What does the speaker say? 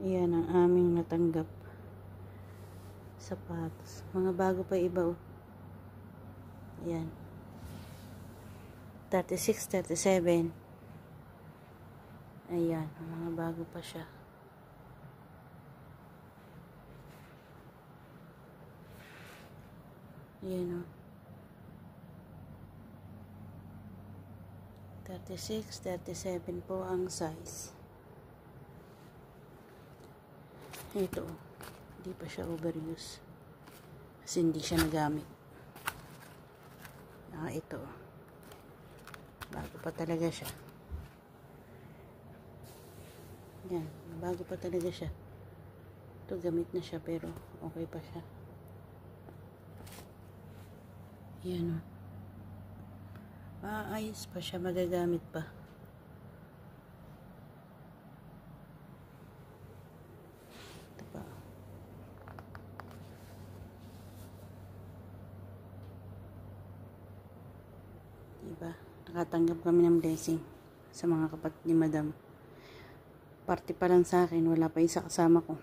Iyan ang aming natanggap. Sapatos. Mga bago pa iba, oh. Ayan. 36, 37. Ayan. Mga bago pa siya. Ayan, oh. 36, 37 po ang size. Ito, hindi pa siya overuse. Kasi hindi siya nagamit. Ito. Bago pa talaga siya. Yan, bago pa talaga siya. Ito, gamit na siya pero okay pa siya. Yan, o. Ayos pa siya, magagamit pa. Ito pa. Diba? Nakatanggap kami ng blessing sa mga kapatid ni Madam. Party pa lang sa akin, wala pa isa kasama ko.